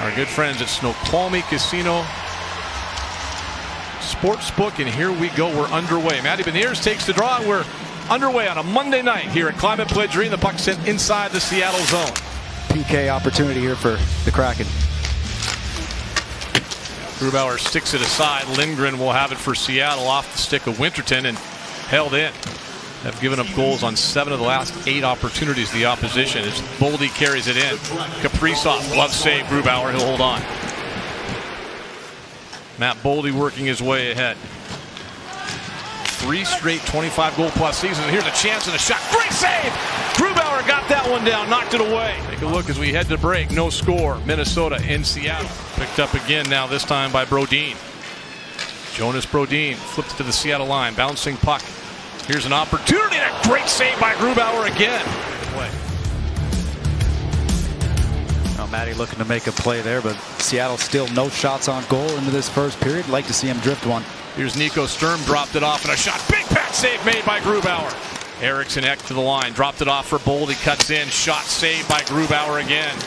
Our good friends at Snoqualmie Casino Sportsbook, and here we go. We're underway. Matty Beniers takes the draw, and we're underway on a Monday night here at Climate Pledge Arena. The puck sent inside the Seattle zone. PK opportunity here for the Kraken. Grubauer sticks it aside. Lindgren will have it for Seattle off the stick of Winterton and held in. Have given up goals on 7 of the last 8 opportunities the opposition as Boldy carries it in. Kaprizov, glove save. Grubauer, he'll hold on. Matt Boldy working his way ahead. 3 straight 25-goal-plus seasons. Here's a chance and a shot. Great save! Grubauer got that one down, knocked it away. Take a look as we head to break. No score. Minnesota in Seattle. Picked up again now, this time by Brodin. Jonas Brodin flipped it to the Seattle line. Bouncing puck. Here's an opportunity. A great save by Grubauer again. Play. Well, Matty looking to make a play there, but Seattle still no shots on goal into this first period. Like to see him drift one. Here's Nico Sturm, dropped it off and a shot. Big pack save made by Grubauer. Eriksson Ek to the line, dropped it off for Boldy, cuts in, shot saved by Grubauer again.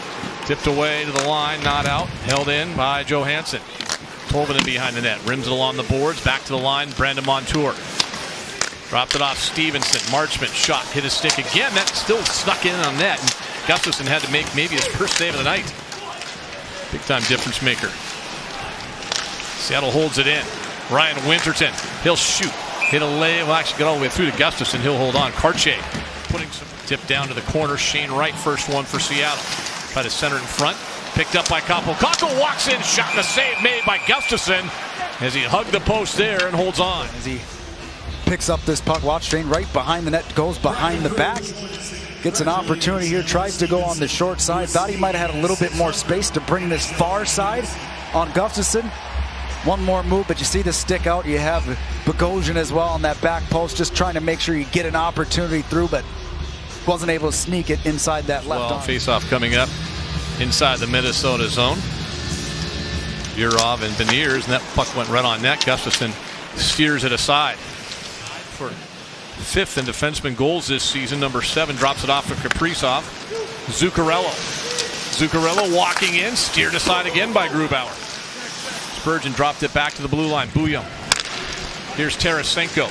Tipped away to the line, not out, held in by Johansson. Tolvanen behind the net, rims it along the boards, back to the line, Brandon Montour. Dropped it off Stevenson, Marchment, shot, hit his stick again, that still snuck in on net. And Gustafsson had to make maybe his first save of the night. Big time difference maker. Seattle holds it in. Ryan Winterton, he'll shoot. Hit a lay, well actually got all the way through to Gustafsson, he'll hold on. Karche putting some tip down to the corner. Shane Wright, first one for Seattle. Try to center in front. Picked up by Kaapo. Kakko walks in, shot and a save made by Gustafsson as he hugged the post there and holds on. As he picks up this puck, watch Shane Wright behind the net, goes behind the back. Gets an opportunity here, tries to go on the short side. Thought he might have had a little bit more space to bring this far side on Gustafsson. One more move, but you see the stick out. You have Bogosian as well on that back post, just trying to make sure you get an opportunity through, but wasn't able to sneak it inside that left arm. Face-off coming up inside the Minnesota zone. Burov and Beniers, and that puck went right on net. Gustafsson steers it aside. For 5th in defenseman goals this season, number 7 drops it off for Kaprizov. Zuccarello walking in, steered aside again by Grubauer. Spurgeon dropped it back to the blue line. Bouillon. Here's Tarasenko.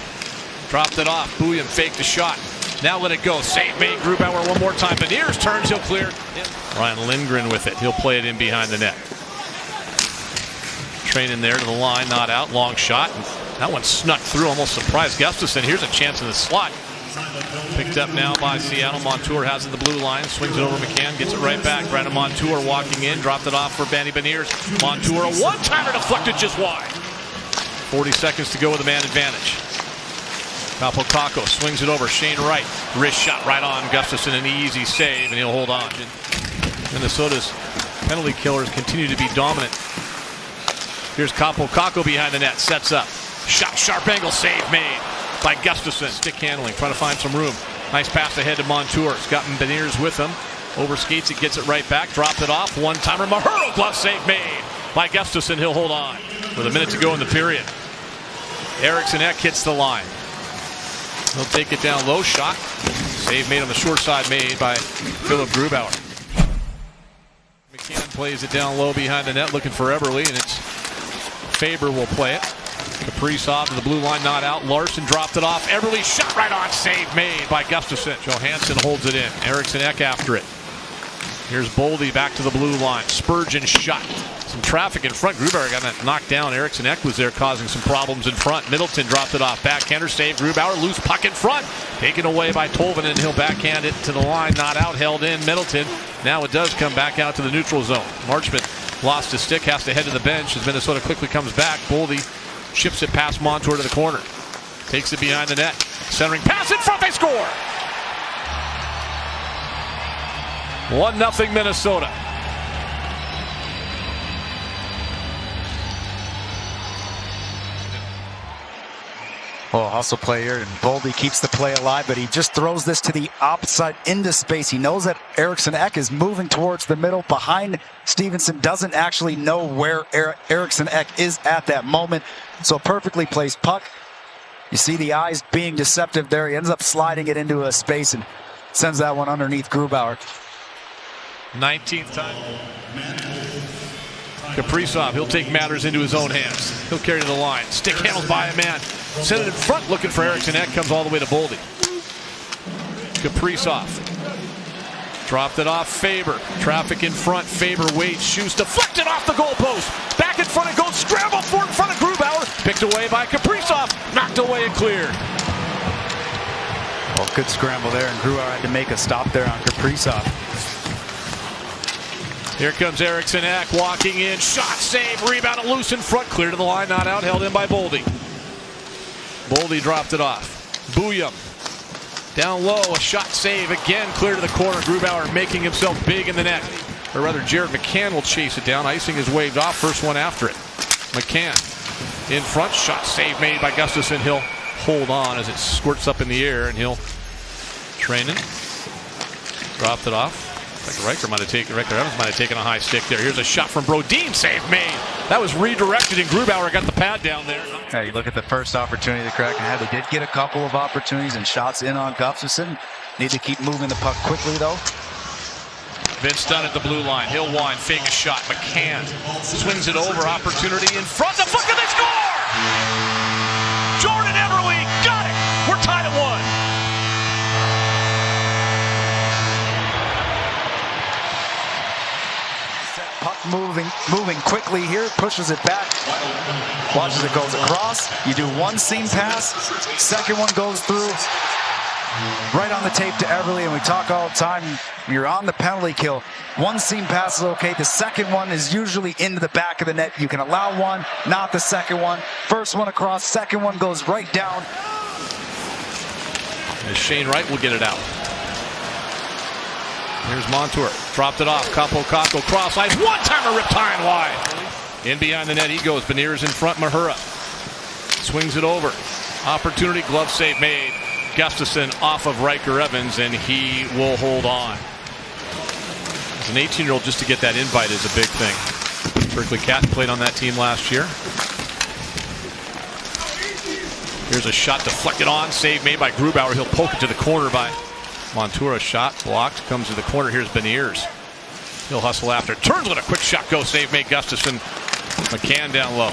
Dropped it off. Bouillon faked the shot. Now let it go. Save made. Grubauer one more time. Beniers turns. He'll clear. Ryan Lindgren with it. He'll play it in behind the net. Training there to the line. Not out. Long shot. That one snuck through. Almost surprised Gustafsson. Here's a chance in the slot. Picked up now by Seattle. Montour has it the blue line. Swings it over McCann. Gets it right back. Brandon Montour walking in. Dropped it off for Manny Beniers. Montour, a one-timer deflected just wide. 40 seconds to go with a man advantage. Kaapo Kakko swings it over. Shane Wright. Wrist shot right on Gustafsson. An easy save, and he'll hold on. Minnesota's penalty killers continue to be dominant. Here's Kaapo Kakko behind the net. Sets up. Shot, sharp angle, save made by Gustafsson. Stick handling, trying to find some room. Nice pass ahead to Montour. It's got Beniers with him. Overskates it, gets it right back. Dropped it off. One-timer. Mahuro, glove save made by Gustafsson. He'll hold on with a minute to go in the period. Eriksson Ek hits the line. He'll take it down low. Shot. Save made on the short side made by Philip Grubauer. McCann plays it down low behind the net looking for Eberle, and it's Faber will play it. Kaprizov to the blue line, not out. Larson dropped it off. Eberle shot right on. Save made by Gustafsson. Johansson holds it in. Eriksson Ek after it. Here's Boldy back to the blue line. Spurgeon shot. Some traffic in front. Grubauer got that knocked down. Eriksson Ek was there causing some problems in front. Middleton dropped it off. Backhander save. Grubauer loose puck in front. Taken away by Tolvanen. He'll backhand it to the line. Not out. Held in. Middleton. Now it does come back out to the neutral zone. Marchment lost his stick. Has to head to the bench as Minnesota quickly comes back. Boldy chips it past Montour to the corner. Takes it behind the net. Centering pass in front. They score. 1-0 Minnesota. Oh, hustle play here, and Boldy keeps the play alive, but he just throws this to the opposite into space. He knows that Eriksson Ek is moving towards the middle behind Stevenson, doesn't actually know where Eriksson Ek is at that moment. So perfectly placed puck. You see the eyes being deceptive there. He ends up sliding it into a space and sends that one underneath Grubauer. 19th time. Kaprizov, he'll take matters into his own hands. He'll carry to the line. Stick handled by a man. Send it in front, looking for Eriksson Ek. Comes all the way to Boldy. Kaprizov. Dropped it off, Faber. Traffic in front, Faber waits, shoots, deflected off the goalpost. Back in front it goes, scramble for in front of Grubauer. Picked away by Kaprizov. Knocked away and cleared. Well, good scramble there, and Grubauer had to make a stop there on Kaprizov. Here comes Eriksson Ek walking in, shot, save, rebound, loose in front, clear to the line, not out, held in by Boldy. Boldy dropped it off. Booyam. Down low, a shot save, again clear to the corner. Grubauer making himself big in the net. Or rather, Jared McCann will chase it down. Icing is waved off, first one after it. McCann in front, shot save made by Gustafsson. He'll hold on as it squirts up in the air, and he'll train it. Dropped it off. Like Riker Evans might have taken a high stick there. Here's a shot from Brodin, save made. That was redirected, and Grubauer got the pad down there. Yeah, you look at the first opportunity the Kraken had. They did get a couple of opportunities and shots in on Gustafsson. Need to keep moving the puck quickly, though. Vince Dunn at the blue line. He'll wind, fake a shot. McCann swings it over. Opportunity in front. The fuck, they score! Jordan Eberle got it. We're tied at 1. Puck moving quickly here, pushes it back, watches it goes across. You do one seam pass, second one goes through, right on the tape to Eberle, and we talk all the time, you're on the penalty kill. One seam pass is okay, the second one is usually into the back of the net. You can allow one, not the second one. First one across, second one goes right down. And Shane Wright will get it out. Here's Montour. Dropped it off. Kakko cross ice. One-timer ripped high and wide. In behind the net he goes. Beniers in front. Mahura swings it over. Opportunity. Glove save made. Gustafsson off of Riker Evans, and he will hold on. As an 18-year-old, just to get that invite is a big thing. Berkeley Cat played on that team last year. Here's a shot deflected on. Save made by Grubauer. He'll poke it to the corner by Montour. A shot blocked. Comes to the corner. Here's Beniers. He'll hustle after. Turns with a quick shot. Go save made. Gustafsson. McCann down low.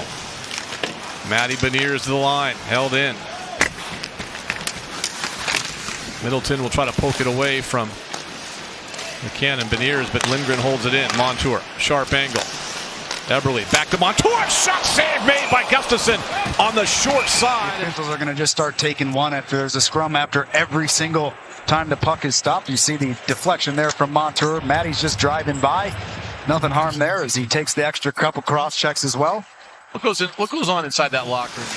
Matty Beniers to the line. Held in. Middleton will try to poke it away from McCann and Beniers, but Lindgren holds it in. Montour. Sharp angle. Eberle back to Montour. Shot save made by Gustafsson on the short side. The Pistols are going to just start taking one after there's a scrum after every single time the puck is stopped. You see the deflection there from Montour. Matty's just driving by. Nothing harmed there as he takes the extra couple cross checks as well. What goes on inside that locker room?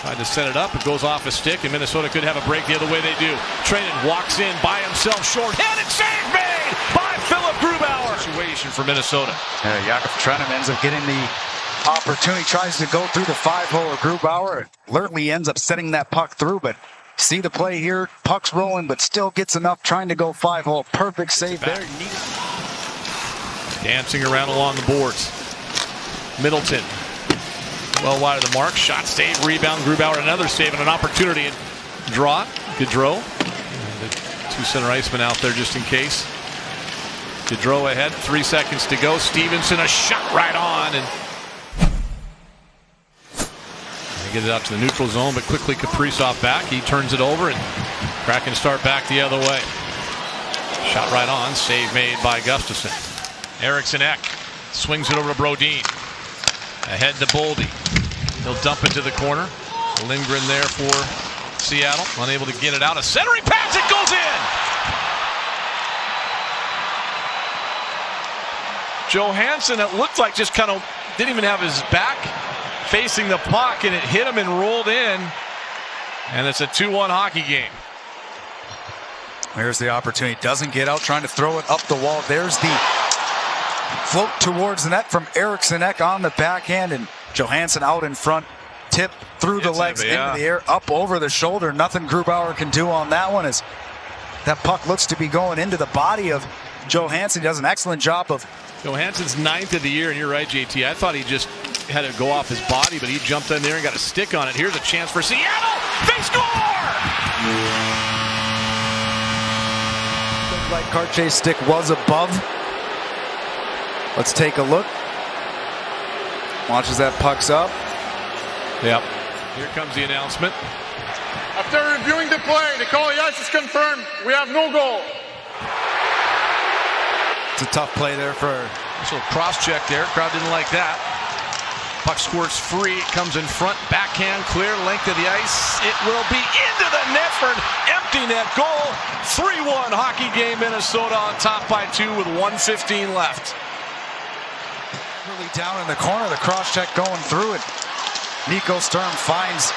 Tried to set it up. It goes off a stick, and Minnesota could have a break the other way they do. Treinen walks in by himself, short-handed save made by Philip Grubauer. Situation for Minnesota. Jakob Treinen ends up getting the opportunity, tries to go through the 5-hole of Grubauer. Lertley ends up setting that puck through, but see the play here. Puck's rolling, but still gets enough trying to go 5-hole. Perfect save there. Dancing around along the boards. Middleton. Well wide of the mark. Shot save, rebound. Grubauer another save and an opportunity. And draw. Gaudreau. The two center icemen out there just in case. Gaudreau ahead. 3 seconds to go. Stevenson a shot right on. And they get it out to the neutral zone, but quickly Kaprizov back. He turns it over, and Kraken start back the other way. Shot right on. Save made by Gustafsson. Eriksson Ek swings it over to Brodin. Ahead to Boldy. He'll dump it to the corner. Lindgren there for Seattle. Unable to get it out. A centering pass. It goes in. Johansson, it looked like just kind of didn't even have his back facing the puck, and it hit him and rolled in. And it's a 2-1 hockey game. There's the opportunity. Doesn't get out, trying to throw it up the wall. There's the float towards the net from Eriksson Ek on the backhand, and Johansson out in front. Tip through the legs into the air, up over the shoulder. Nothing Grubauer can do on that one, as that puck looks to be going into the body of Johansson. He does an excellent job of. Johansson's 9th of the year, and you're right, JT. I thought he just had to go off his body, but he jumped in there and got a stick on it. Here's a chance for Seattle. They score! Like Karche's stick was above. Let's take a look. Watches that puck's up. Yep. Here comes the announcement. After reviewing the play, the call yes is confirmed. We have no goal. It's a tough play there for... So cross check there. Crowd didn't like that. Puck squirts free. It comes in front. Backhand clear. Length of the ice. It will be into the net for an empty net goal. 3-1 hockey game. Minnesota on top by 2 with 1:15 left. Really down in the corner. The cross check going through it. Nico Sturm finds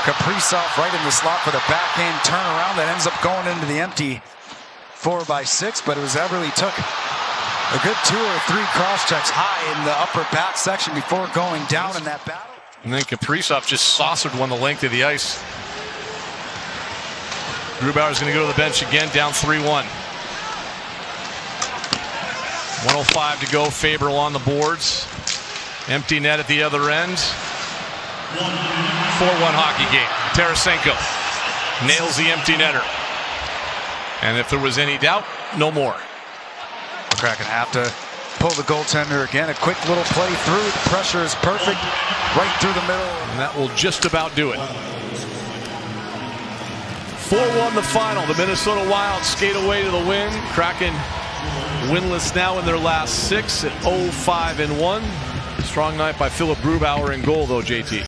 Kaprizov right in the slot for the backhand turnaround that ends up going into the empty 4x6, but it was Everly took a good 2 or 3 cross checks high in the upper back section before going down in that battle. And then Kaprizov just saucered one the length of the ice. Grubauer's going to go to the bench again, down 3-1. 1:05 to go. Faber on the boards. Empty net at the other end. 4-1 hockey game. Tarasenko nails the empty netter. And if there was any doubt, no more. Kraken have to pull the goaltender again. A quick little play through. The pressure is perfect. Right through the middle. And that will just about do it. 4-1 the final. The Minnesota Wild skate away to the win. Kraken winless now in their last 6 at 0-5-1. Strong night by Philip Grubauer in goal, though, JT.